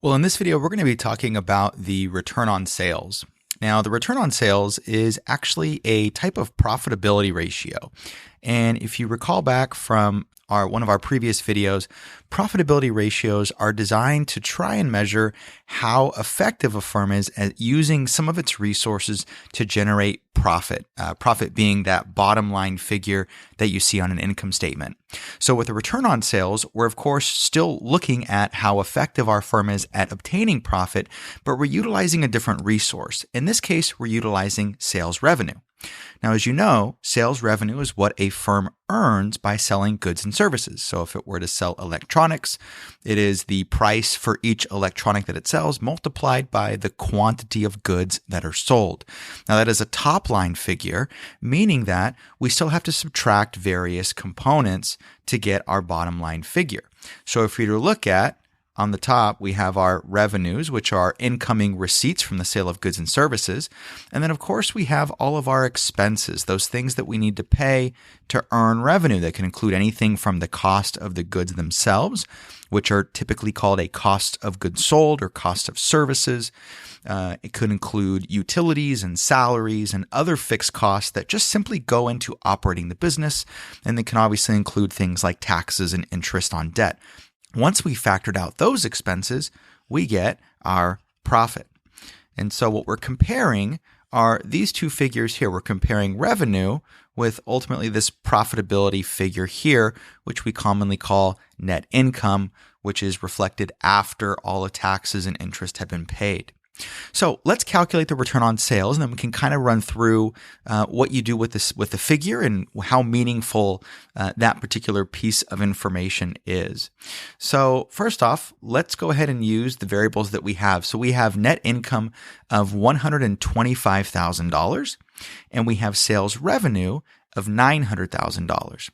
Well, in this video, we're going to be talking about the return on sales. Now, the return on sales is actually a type of profitability ratio. And if you recall back from one of our previous videos, profitability ratios are designed to try and measure how effective a firm is at using some of its resources to generate profit. Profit being that bottom line figure that you see on an income statement. So with the return on sales, we're of course still looking at how effective our firm is at obtaining profit, but we're utilizing a different resource. In this case, we're utilizing sales revenue. Now, as you know, sales revenue is what a firm earns by selling goods and services. So if it were to sell electronics, it is the price for each electronic that it sells multiplied by the quantity of goods that are sold. Now, that is a top line figure, meaning that we still have to subtract various components to get our bottom line figure. So if we were to look at on the top, we have our revenues, which are incoming receipts from the sale of goods and services. And then, of course, we have all of our expenses, those things that we need to pay to earn revenue. That can include anything from the cost of the goods themselves, which are typically called a cost of goods sold or cost of services. It could include utilities and salaries and other fixed costs that just simply go into operating the business. And they can obviously include things like taxes and interest on debt. Once we factored out those expenses, we get our profit. And so what we're comparing are these two figures here. We're comparing revenue with ultimately this profitability figure here, which we commonly call net income, which is reflected after all the taxes and interest have been paid. So let's calculate the return on sales, and then we can kind of run through what you do with the figure and how meaningful that particular piece of information is. So first off, let's go ahead and use the variables that we have. So we have net income of $125,000, and we have sales revenue of $900,000.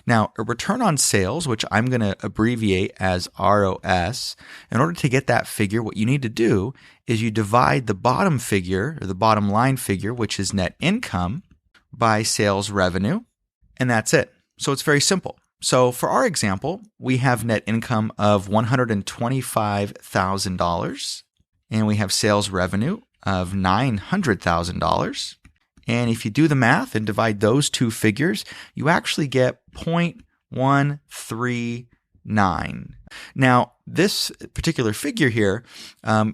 Now, a return on sales, which I'm going to abbreviate as ROS, in order to get that figure, what you need to do is you divide the bottom figure, or the bottom line figure, which is net income, by sales revenue, and that's it. So it's very simple. So for our example, we have net income of $125,000, and we have sales revenue of $900,000. And if you do the math and divide those two figures, you actually get 0.139. Now, this particular figure here,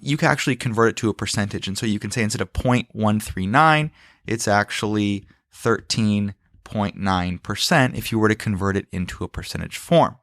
you can actually convert it to a percentage. And so you can say instead of 0.139, it's actually 13.9% if you were to convert it into a percentage form.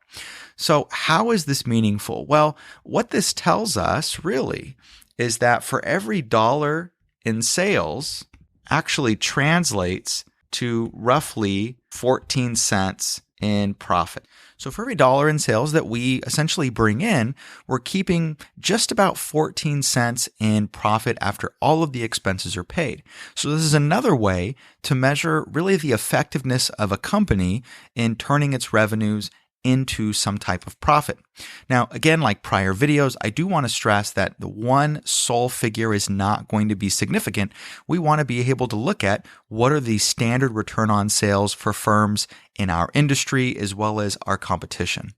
So how is this meaningful? Well, what this tells us really is that for every dollar in sales, actually translates to roughly 14 cents in profit. So for every dollar in sales that we essentially bring in, we're keeping just about 14 cents in profit after all of the expenses are paid. So this is another way to measure really the effectiveness of a company in turning its revenues into some type of profit. Now, again, like prior videos, I do want to stress that the one sole figure is not going to be significant. We want to be able to look at what are the standard return on sales for firms in our industry as well as our competition.